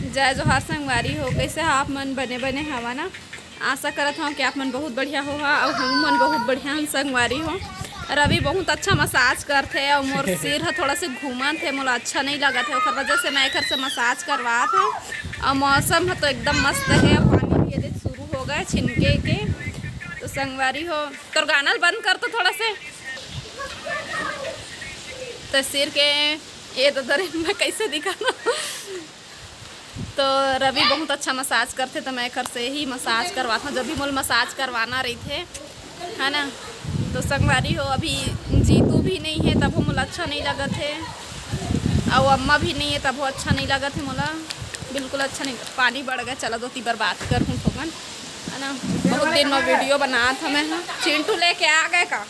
जय जोहार संगवारी हो। कैसे आप मन बने बने हवा ना। आशा करत हूँ कि आप मन बहुत बढ़िया हो और हम मन बहुत बढ़िया संगवारी हो। रवि बहुत अच्छा मसाज करते और मोर सिर है थोड़ा से घूमन थे, मोला अच्छा नहीं लगा था, और वजह से मैं एक से मसाज करवा था। और मौसम है तो एकदम मस्त है, पानी भी ये शुरू हो गए छिनके के। तो संगवारी हो तो गाना बंद कर तो थोड़ा से तो सिर के ये तो दरे में कैसे दिखाना। तो रवि बहुत अच्छा मसाज करते तो मैं घर से ही मसाज करवाता, जब भी मोल मसाज करवाना रही थे है ना। तो संगवारी हो अभी जीतू भी नहीं है तब वो मोला अच्छा नहीं लगा थे, और अम्मा भी नहीं है तब वो अच्छा नहीं लगा थे मोला, बिल्कुल अच्छा नहीं। पानी बढ़ गया, चलो 2-3 बार बात कर हूँ थोकन है ना। बहुत दिन में वीडियो बना था मैं। हाँ चिंटू लेके आ गए का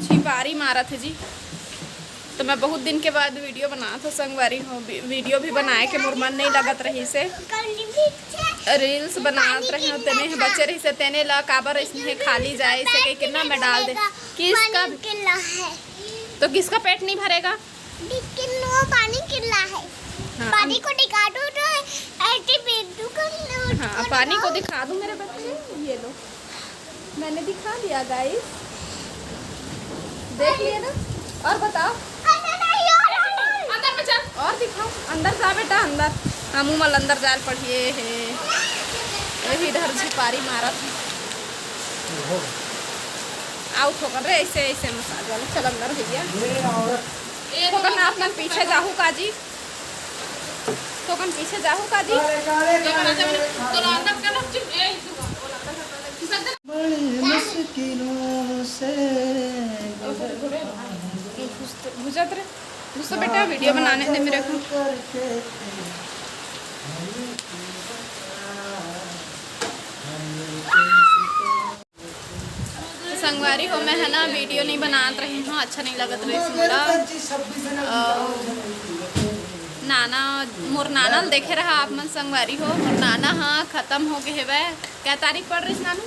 छिपारी मारा थे जी। तो मैं बहुत दिन के बाद वीडियो बना था संगवारी हो। वीडियो भी बनाए के मोर मन नहीं लगत रही से, रील्स बनात रहे हो तेने बच्चे रही से तेने ला काबर इसने खाली जाए इसे कहीं कितना में डाल दे। किसका है तो किसका पेट नहीं भरेगा, पानी किला है। हाँ, पानी को दिखा दो तो ऐसे बेदू को। हाँ पानी को दिखा दूं मेरे बच्चे, ये लो मैंने दिखा दिया गाइस, देख लिए ना। और बताओ अंदर में चल, और दिखाओ अंदर जा बेटा अंदर। हम मल अंदर जाल पढ़िए है यही इधर छिपारी मारा था। आउट होकर रे ऐसे ऐसे मसाज वाले। चल अंदर भैया तो करना अपना पीछे जाहू काजी, तो कन पीछे जाहू काजी तो अंदर का गुजरत रे दोस्तों बेटा वीडियो बनाने दे मेरे को। संगवारी हो मैं है ना वीडियो नहीं बना रही हूँ, अच्छा नहीं लगत रही नाना मोर नाना देखे रहा आप मन संगवारी हो। मोर नाना हाँ खत्म हो गए है। क्या तारीख पड़ रही नानू?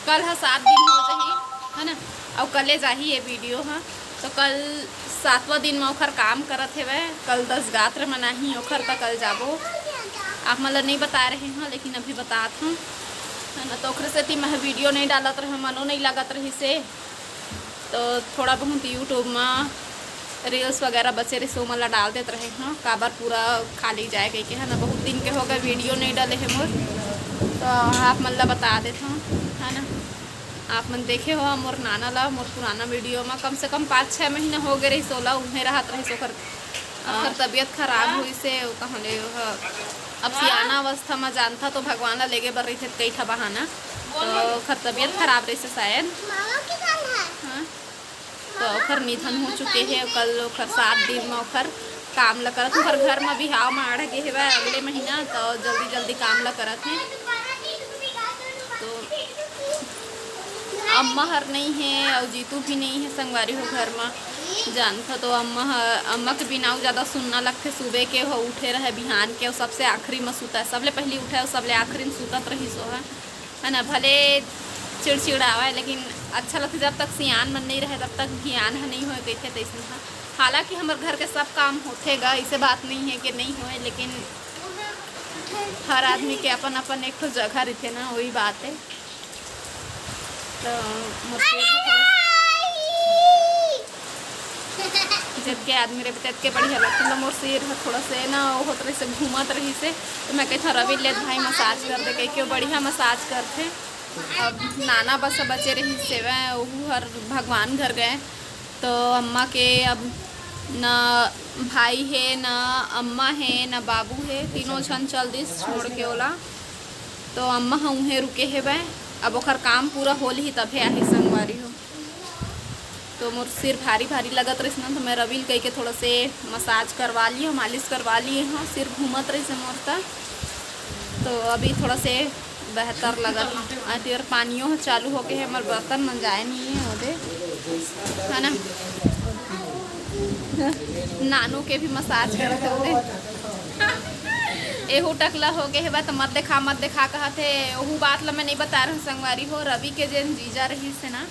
कल है 7 दिन हो जाही है ना, और कले जाही ये वीडियो। हाँ तो कल 7वां दिन में ओखर काम करत है। कल 10 गात्र मनाही ओखर तक कल जाबो। आप मतलब नहीं बता रहे हैं लेकिन अभी बतात हूँ है ना। तो ओखरे से मैं वीडियो नहीं डालत रहे, मनो नहीं लागत रही से। तो थोड़ा बहुत यूट्यूब में रील्स वगैरह बचे रहे सो मतलब डाल देते रहे हैं, काबर पूरा खाली जाए कहीं के है ना। बहुत दिन के हो गए वीडियो नहीं डाले है मोर, तो आप मतलब बता देते हैं है ना। आप मन देखे हो मोर नाना ला मोर पुराना वीडियो में कम से कम 5-6 महीने हो गए रही सोला उन्हें राहत रही सोकर तबीयत खराब हुई से कहाँ ले अब सियाना अवस्था में जानता तो भगवान ला लेगे बर रही थे कई ठा बहाना। तो खर तबीयत खराब रही से शायद। हाँ तो खर निधन हो चुके हैं कल। खर 7 दिन में खर काम ला करत हर घर में बिहाव में आड़ गए है अगले महीना, तो जल्दी जल्दी काम ला करत हैं। तो अम्मा हर नहीं है और जीतू भी नहीं है संगवारी हो घर में जानता। तो अम्मा के बिना ज़्यादा सुनना लगते। सुबह के हो उठे रहे बिहान के सबसे आखिरी में सूता है, सबले पहले उठे और सबले आखिरी में सूतत रही सो है ना। भले चिड़चिड़ावा है लेकिन अच्छा लगता। जब तक सियान मन नहीं रहे तब तक ध्यान नहीं हो गई थे तैसे था। हालांकि हमारे घर के सब काम होतेगा, इसे बात नहीं है कि नहीं होए, लेकिन हर आदमी के अपन अपन एक तो जगह रहते ना, वही बात है। तो जब के आदमी रे बता के बढ़िया लगता है। मोर सिर थोड़ा से ना होत रही से घूमत रही से, तो मैं कही रवि ले भाई मसाज कर दे, कही क्यों बढ़िया मसाज करते। अब नाना बस बचे रही से वह हर भगवान घर गए। तो अम्मा के अब ना भाई है ना अम्मा है ना बाबू है, तीनों जन चल दिस छोड़ के ओला। तो अम्मा उहें रुके है वह, अब ओखर काम पूरा होल ही तभे आही संगवारी हो। तो मोर सिर भारी भारी लगत रही ना, तो मैं रवि कह के थोड़ा से मसाज करवा लिए, मालिश करवा लिए हाँ। सिर घूमत रही से मोर का, तो अभी थोड़ा से बेहतर लगत है। पानियों चालू हो गए है, हमारे बर्तन मन जाए नहीं है ओदे है ना। नानू के भी मसाज करते होते एहू टकला हो गए है तो मत देखा कहते। वहू बात ला मैं नहीं बता रहा हूँ संगवारी हो। रवि के जेन जीजा रही से ना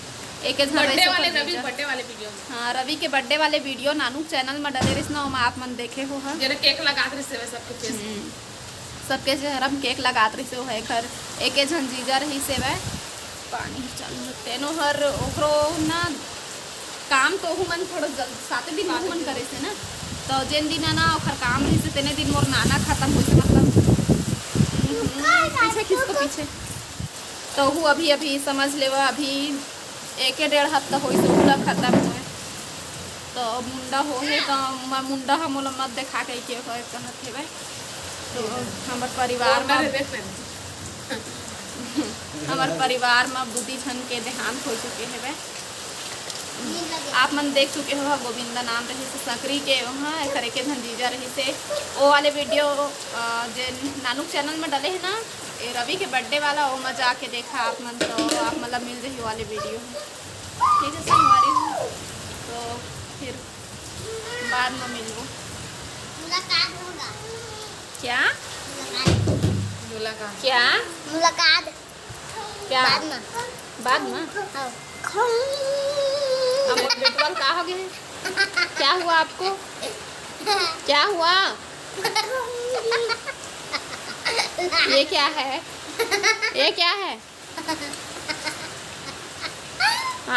एक एक बर्थडे वाले रवि बर्थडे वाले वीडियो में। हाँ रवि के बर्थडे वाले वीडियो नानू चैनल में डले रही ना, आप मन देखे हो हाँ जरा केक लगा रही से सबके फेस सबके चेहरा में केक लगात रही से है घर एक झंझीजा रही से वह पानी चालू तेनो हर ओकरो ना काम तो मन थोड़ा सात दिन मन करे से ना, तो जिन दिन ना ओखर काम रही से तेने दिन मोर नाना खत्म हो से मतलब पीछे किसको पीछे तो हूँ अभी अभी समझ ले अभी 1-1.5 हफ्ता हो से पूरा खत्म हुए तो मुंडा हो है तो मुंडा हम मत देखा के कहत है तो हमार परिवार में हमार परिवार में बुद्धि छन के देहांत हो चुके हैं आप मन देख चुके हो गोविंदा नाम रही से सकरी के वहाँ करे के धंजीजा रही से वो वाले वीडियो जो नानू चैनल में डले हैं ना ये रवि के बर्थडे वाला वो मजा आके देखा आप मन तो आप मतलब मिल रही वाले वीडियो ठीक है हमारी तो फिर बाद में मिलो क्या मुलाकात क्या मुलाकात क्या बाद में अब बेटवाल का हो गए क्या हुआ आपको क्या हुआ ये क्या है ये क्या है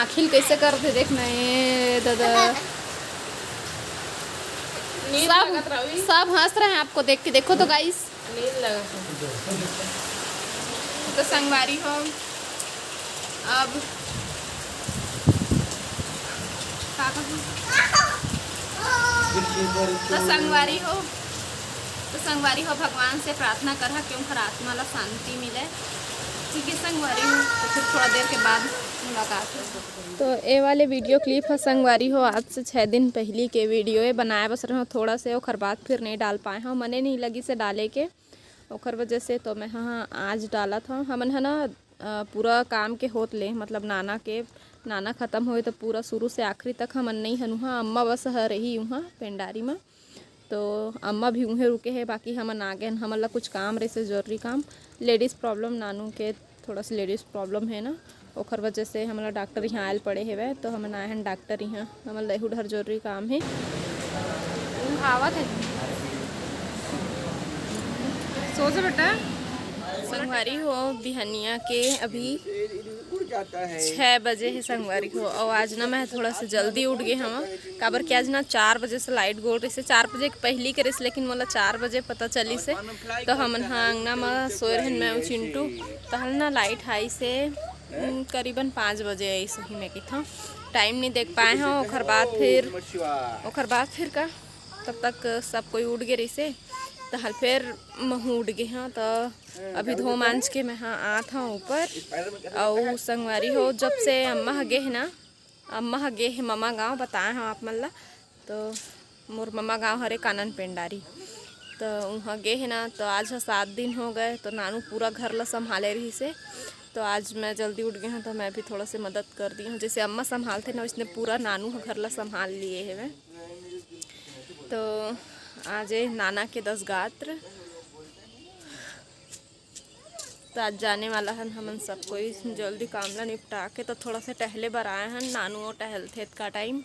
आखिल कैसे करते देखना ये दादा सब हंस रहे हैं आपको देख के देखो तो गाइस नींद लगा तो संगवारी हो अब तो संगवारी हो भगवान से प्रार्थना करा क्यों हर आत्मा ला शांति मिले ठीक है संगवारी हो तो फिर थोड़ा देर के बाद मुलाकात हो। तो ये वाले वीडियो क्लिप है संगवारी हो आज से 6 दिन पहले के वीडियो है बनाया बस रहा थोड़ा से और बात फिर नहीं डाल पाए हाँ मने नहीं लगी से डाले के ओखर वजह से तो मैं हाँ आज डाला था हमन है ना पूरा काम के होत ले मतलब नाना ख़त्म होए तो पूरा शुरू से आखिरी तक हमन नहीं हनु हाँ अम्मा बस है रही वहाँ पेंडारी में तो अम्मा भी उहें रुके है बाकी हमन आ गए हमन ला कुछ काम रहे से जरूरी काम लेडीज़ प्रॉब्लम नानू के थोड़ा सा लेडीज़ प्रॉब्लम है ना ओखर वजह से हमारा डॉक्टर यहाँ आयल पड़े है तो हमन आए हैं डॉक्टर यहाँ हमन लहू ढर जरूरी काम है आवत है सोच बेटा संगवारी हो बिहनिया के अभी 6 बजे है संगवारी हो और आज ना मैं थोड़ा सा जल्दी उठ गए हम काबर कि आज ना 4 बजे से लाइट गोल रही से 4 बजे पहली करे से लेकिन मतलब 4 बजे पता चली से तो हमन हाँ अंगना में सोए रहन मैं चिंटू तो हल ना लाइट आई से करीबन 5 बजे ऐसे ही मैं था टाइम नहीं देख पाए हैं ओखर बाद फिर का तब तक सब कोई उठ गए रही से तो हल फिर महू उठ गए हाँ तो अभी धो मांझ के मैं हाँ आत हाँ ऊपर और संगवारी हो जब से अम्मा हगे है ना अम्मा हगे है ममा गांव बताए हाँ आप मल्ला तो मोर ममा गांव हरे कानन पेंडारी तो वहाँ गे है ना तो आज 7 दिन हो गए तो नानू पूरा घर ला संभाले रही से तो आज मैं जल्दी उठ गई हूँ तो मैं भी थोड़ा से मदद कर दी हूँ जैसे अम्मा संभालते ना इसने पूरा नानू घर ला संभाल लिए है मैं तो आज नाना के 10 गात्र तो आज जाने वाला है हमन सब कोई जल्दी काम ला निपटा के तो थोड़ा से टहले बर आए हैं नानू और टहलते का टाइम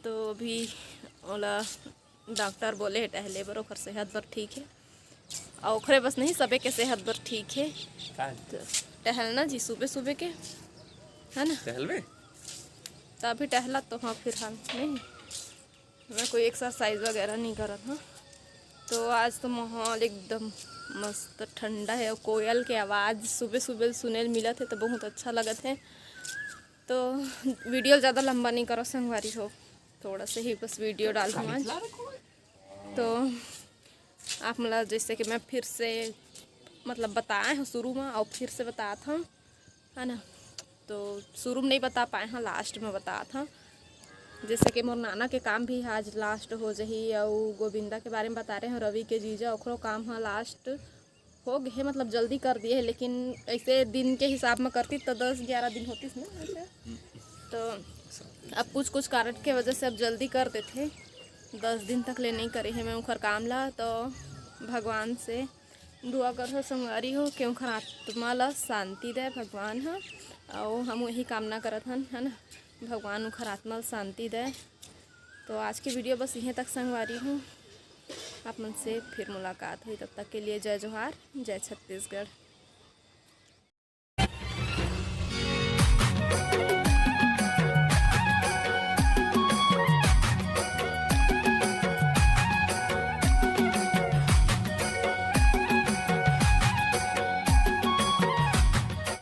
तो अभी ओला डॉक्टर बोले है टहले बर ओखर सेहत बर ठीक है और ओखरे बस नहीं सबे के सेहत बर ठीक है तो टहलना जी सुबह सुबह के है ना टहलवे तो अभी टहला तो हाँ फिर हम नहीं मैं कोई एक्सरसाइज वगैरह नहीं कर रहा था तो आज तो माहौल एकदम मस्त ठंडा है और कोयल के आवाज़ सुबह सुबह सुने मिला थे तो बहुत अच्छा लगा थे तो वीडियो ज़्यादा लंबा नहीं करो संगवारी हो थोड़ा से ही बस वीडियो डालूँ आज तो आप मतलब जैसे कि मैं फिर से मतलब बताए हैं शुरू में और फिर से बताया था है ना तो शुरू में नहीं बता पाए हैं लास्ट में बताया था जैसे कि मोर नाना के काम भी आज लास्ट हो जही और गोविंदा के बारे में बता रहे हैं रवि के जीजा ओकरो काम हाँ लास्ट हो गए मतलब जल्दी कर दिए है लेकिन ऐसे दिन के हिसाब में करती तो 10-11 दिन होती ना ऐसे तो अब कुछ कारण के वजह से अब जल्दी कर देते 10 दिन तक ले नहीं करे है मैं उखर काम ला तो भगवान से दुआ कर संगवारी हो कि उखर आत्मा ला शांति दे भगवान हाँ और हम वही कामना करत हन, है ना, भगवान उखर आत्मा शांति दे। तो आज की वीडियो बस यहीं तक संगवारी हूँ। आप मन से फिर मुलाकात हुई, तब तक के लिए जय जोहार, जय छत्तीसगढ़।